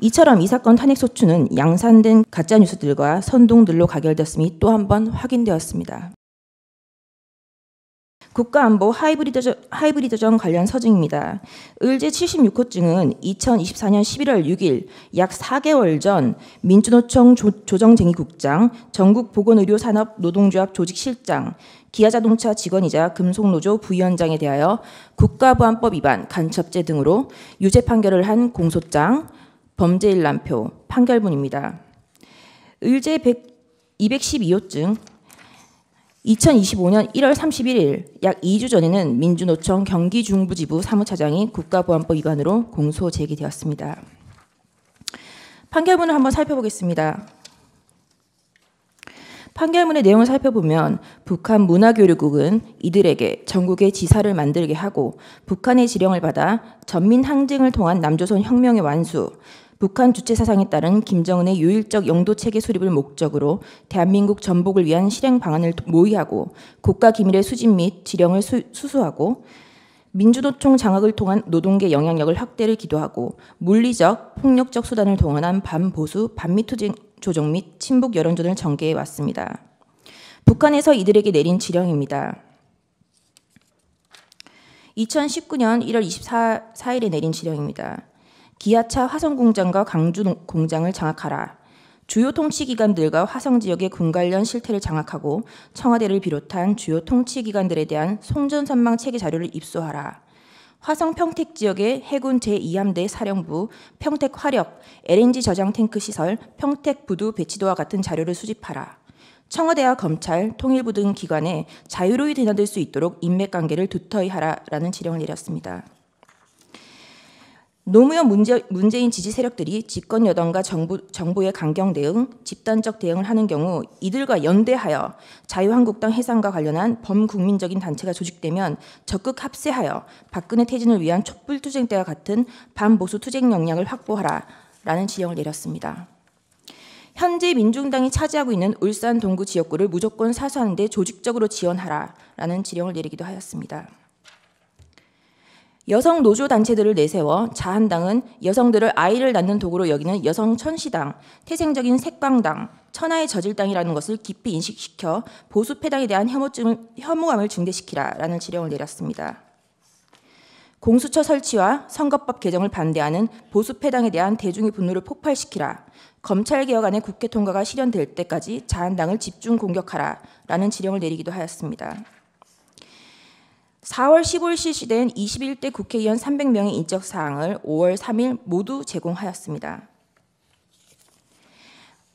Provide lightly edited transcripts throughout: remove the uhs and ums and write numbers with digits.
이처럼 이 사건 탄핵소추는 양산된 가짜뉴스들과 선동들로 가결되었음이 또 한 번 확인되었습니다. 국가안보 하이브리드전 관련 서증입니다. 을제 76호증은 2024년 11월 6일 약 4개월 전 민주노총 조정쟁의국장, 전국보건의료산업노동조합 조직실장, 기아자동차 직원이자 금속노조 부위원장에 대하여 국가보안법 위반, 간첩죄 등으로 유죄 판결을 한 공소장, 범죄일람표, 판결문입니다. 을제 212호증 2025년 1월 31일 약 2주 전에는 민주노총 경기중부지부 사무차장이 국가보안법 위반으로 공소 제기되었습니다. 판결문을 한번 살펴보겠습니다. 판결문의 내용을 살펴보면 북한 문화교류국은 이들에게 전국의 지사를 만들게 하고 북한의 지령을 받아 전민항쟁을 통한 남조선 혁명의 완수, 북한 주체 사상에 따른 김정은의 유일적 영도체계 수립을 목적으로 대한민국 전복을 위한 실행 방안을 모의하고 국가 기밀의 수집 및 지령을 수수하고 민주노총 장악을 통한 노동계 영향력을 확대를 기도하고 물리적, 폭력적 수단을 동원한 반보수, 반미투쟁 조정 및 친북 여론전을 전개해 왔습니다. 북한에서 이들에게 내린 지령입니다. 2019년 1월 24일에 내린 지령입니다. 기아차 화성공장과 강주공장을 장악하라. 주요 통치기관들과 화성지역의 군 관련 실태를 장악하고 청와대를 비롯한 주요 통치기관들에 대한 송전선망 체계 자료를 입수하라. 화성 평택 지역의 해군 제2함대 사령부, 평택 화력, LNG 저장 탱크 시설, 평택 부두 배치도와 같은 자료를 수집하라. 청와대와 검찰, 통일부 등 기관에 자유로이 드나들 수 있도록 인맥관계를 두터이 하라라는 지령을 내렸습니다. 노무현 문재인 지지 세력들이 집권 여당과 정부의 강경 대응, 집단적 대응을 하는 경우 이들과 연대하여 자유한국당 해산과 관련한 범국민적인 단체가 조직되면 적극 합세하여 박근혜 퇴진을 위한 촛불투쟁 때와 같은 반보수 투쟁 역량을 확보하라라는 지령을 내렸습니다. 현재 민중당이 차지하고 있는 울산 동구 지역구를 무조건 사수하는 데 조직적으로 지원하라라는 지령을 내리기도 하였습니다. 여성 노조 단체들을 내세워 자한당은 여성들을 아이를 낳는 도구로 여기는 여성 천시당, 태생적인 색방당, 천하의 저질당이라는 것을 깊이 인식시켜 보수패당에 대한 혐오감을 증대시키라라는 지령을 내렸습니다. 공수처 설치와 선거법 개정을 반대하는 보수패당에 대한 대중의 분노를 폭발시키라. 검찰개혁안의 국회 통과가 실현될 때까지 자한당을 집중 공격하라라는 지령을 내리기도 하였습니다. 4월 15일 실시된 21대 국회의원 300명의 인적사항을 5월 3일 모두 제공하였습니다.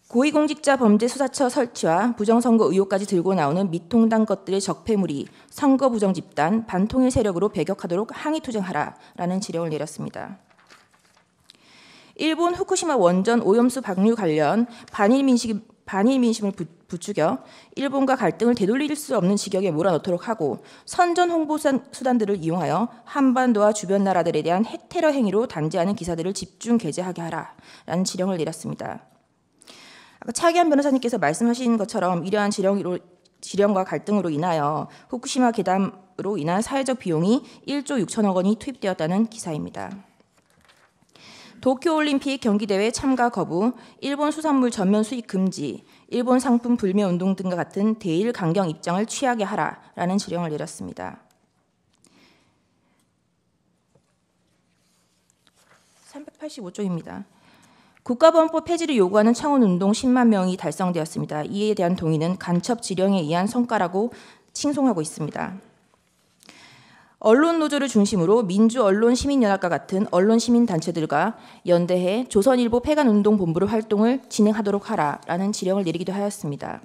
고위공직자 범죄수사처 설치와 부정선거 의혹까지 들고 나오는 미통당 것들의 적폐무리, 선거 부정집단, 반통일 세력으로 배격하도록 항의투쟁하라라는 지령을 내렸습니다. 일본 후쿠시마 원전 오염수 방류 관련 반일 민심을 부추겨 일본과 갈등을 되돌릴 수 없는 지경에 몰아넣도록 하고 선전 홍보 수단들을 이용하여 한반도와 주변 나라들에 대한 핵테러 행위로 단죄하는 기사들을 집중 게재하게 하라라는 지령을 내렸습니다. 아까 차기한 변호사님께서 말씀하신 것처럼 이러한 지령과 갈등으로 인하여 후쿠시마 괴담으로 인한 사회적 비용이 1조 6천억 원이 투입되었다는 기사입니다. 도쿄올림픽 경기대회 참가 거부, 일본 수산물 전면 수입 금지, 일본 상품 불매 운동 등과 같은 대일 강경 입장을 취하게 하라라는 지령을 내렸습니다. 385쪽입니다. 국가보안법 폐지를 요구하는 청원운동 10만 명이 달성되었습니다. 이에 대한 동의는 간첩 지령에 의한 성과라고 칭송하고 있습니다. 언론노조를 중심으로 민주언론시민연합과 같은 언론시민단체들과 연대해 조선일보 폐간운동본부를 활동을 진행하도록 하라라는 지령을 내리기도 하였습니다.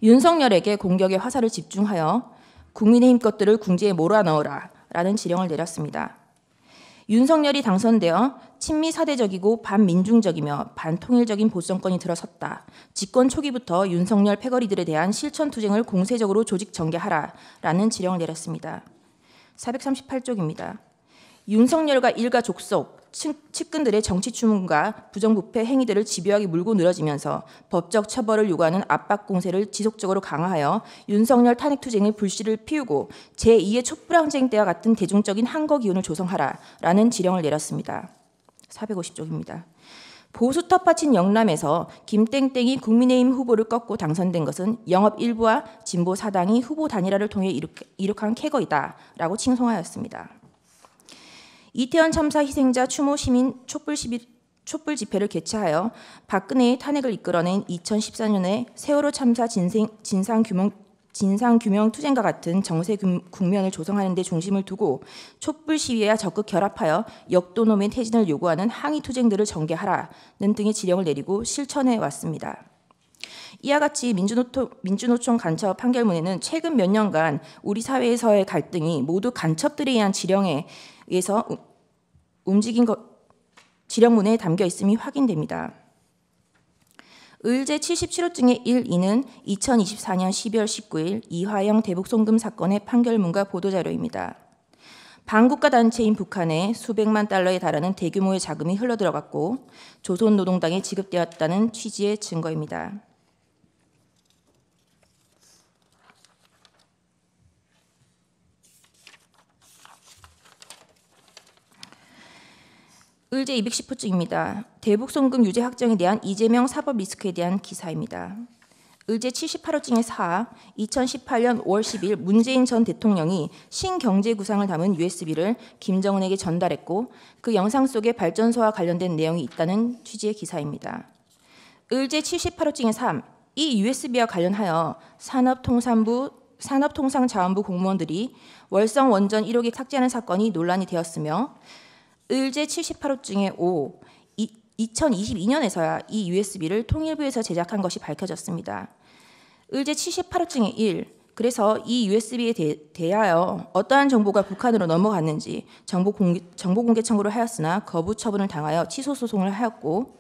윤석열에게 공격의 화살을 집중하여 국민의힘 것들을 궁지에 몰아넣으라라는 지령을 내렸습니다. 윤석열이 당선되어 친미 사대적이고 반민중적이며 반통일적인 보수정권이 들어섰다. 집권 초기부터 윤석열 패거리들에 대한 실천투쟁을 공세적으로 조직 전개하라라는 지령을 내렸습니다. 438쪽입니다. 윤석열과 일가 족속, 측근들의 정치 추문과 부정부패 행위들을 집요하게 물고 늘어지면서 법적 처벌을 요구하는 압박 공세를 지속적으로 강화하여 윤석열 탄핵투쟁의 불씨를 피우고 제2의 촛불항쟁 때와 같은 대중적인 항거 기운을 조성하라라는 지령을 내렸습니다. 450쪽입니다. 보수 텃밭인 영남에서 김땡땡이 국민의힘 후보를 꺾고 당선된 것은 영업 일부와 진보 사당이 후보 단일화를 통해 이룩한 쾌거이다라고 칭송하였습니다. 이태원 참사 희생자 추모 시민 촛불 집회를 개최하여 박근혜의 탄핵을 이끌어낸 2014년에 세월호 참사 진상규명 투쟁과 같은 정세 국면을 조성하는 데 중심을 두고 촛불 시위와 적극 결합하여 역도놈의 퇴진을 요구하는 항의 투쟁들을 전개하라는 등의 지령을 내리고 실천해 왔습니다. 이와 같이 민주노총 간첩 판결문에는 최근 몇 년간 우리 사회에서의 갈등이 모두 간첩들에 의한 지령에 의해서 움직인 지령문에 담겨 있음이 확인됩니다. 을제 77호증의 1, 2는 2024년 12월 19일 이화영 대북송금 사건의 판결문과 보도자료입니다. 반국가 단체인 북한에 수백만 달러에 달하는 대규모의 자금이 흘러들어갔고 조선노동당에 지급되었다는 취지의 증거입니다. 을제 210호증입니다. 대북송금 유죄 확정에 대한 이재명 사법 리스크에 대한 기사입니다. 을제 78호증의 4, 2018년 5월 10일 문재인 전 대통령이 신경제구상을 담은 USB를 김정은에게 전달했고 그 영상 속에 발전소와 관련된 내용이 있다는 취지의 기사입니다. 을제 78호증의 3, 이 USB와 관련하여 산업통상자원부 공무원들이 월성 원전 1호기 삭제하는 사건이 논란이 되었으며 을제 78호증의 5, 2022년에서야 이 USB를 통일부에서 제작한 것이 밝혀졌습니다. 을제 78호증의 1, 그래서 이 USB에 대하여 어떠한 정보가 북한으로 넘어갔는지 정보 공개 청구를 하였으나 거부 처분을 당하여 취소 소송을 하였고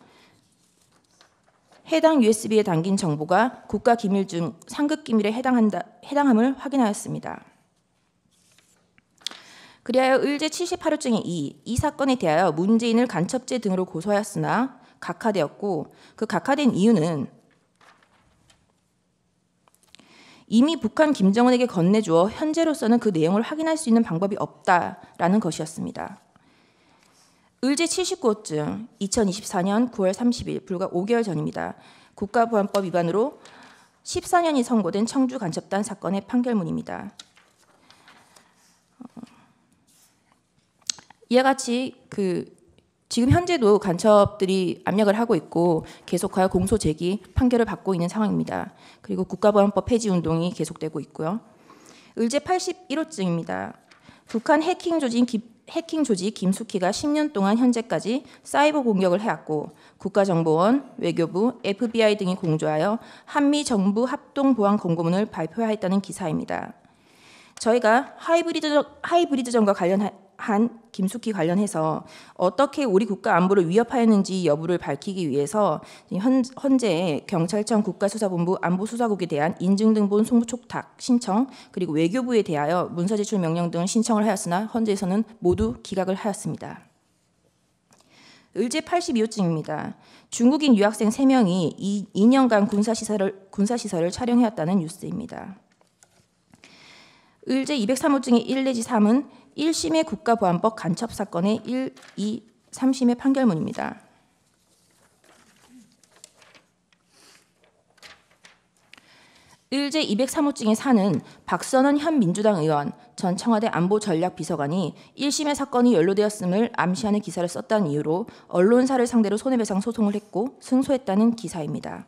해당 USB에 담긴 정보가 국가기밀 중 상급기밀에 해당함을 확인하였습니다. 그리하여 을제 78호증의 2, 이 사건에 대하여 문재인을 간첩죄 등으로 고소하였으나 각하되었고 그 각하된 이유는 이미 북한 김정은에게 건네주어 현재로서는 그 내용을 확인할 수 있는 방법이 없다라는 것이었습니다. 을제 79호증 2024년 9월 30일 불과 5개월 전입니다. 국가보안법 위반으로 14년이 선고된 청주 간첩단 사건의 판결문입니다. 이와 같이 지금 현재도 간첩들이 압력을 하고 있고 계속하여 공소 제기 판결을 받고 있는 상황입니다. 그리고 국가보안법 폐지 운동이 계속되고 있고요. 을제 81호증입니다. 북한 해킹 조직 김숙희가 10년 동안 현재까지 사이버 공격을 해왔고 국가정보원, 외교부, FBI 등이 공조하여 한미 정부 합동 보안 권고문을 발표하였다는 기사입니다. 저희가 하이브리드전과 관련한 김숙희 관련해서 어떻게 우리 국가 안보를 위협하였는지 여부를 밝히기 위해서 현재 경찰청 국가수사본부 안보수사국에 대한 인증등본 송촉탁 신청 그리고 외교부에 대하여 문서제출 명령 등을 신청을 하였으나 현재에서는 모두 기각을 하였습니다. 을제 82호증입니다. 중국인 유학생 3명이 2년간 군사시설을 촬영해왔다는 뉴스입니다. 을제 203호증의 1 내지 3은 1심의 국가보안법 간첩 사건의 1, 2, 3심의 판결문입니다. 을제 203호증의 4는 박선원 현 민주당 의원 전 청와대 안보전략비서관이 1심의 사건이 연루되었음을 암시하는 기사를 썼다는 이유로 언론사를 상대로 손해배상 소송을 했고 승소했다는 기사입니다.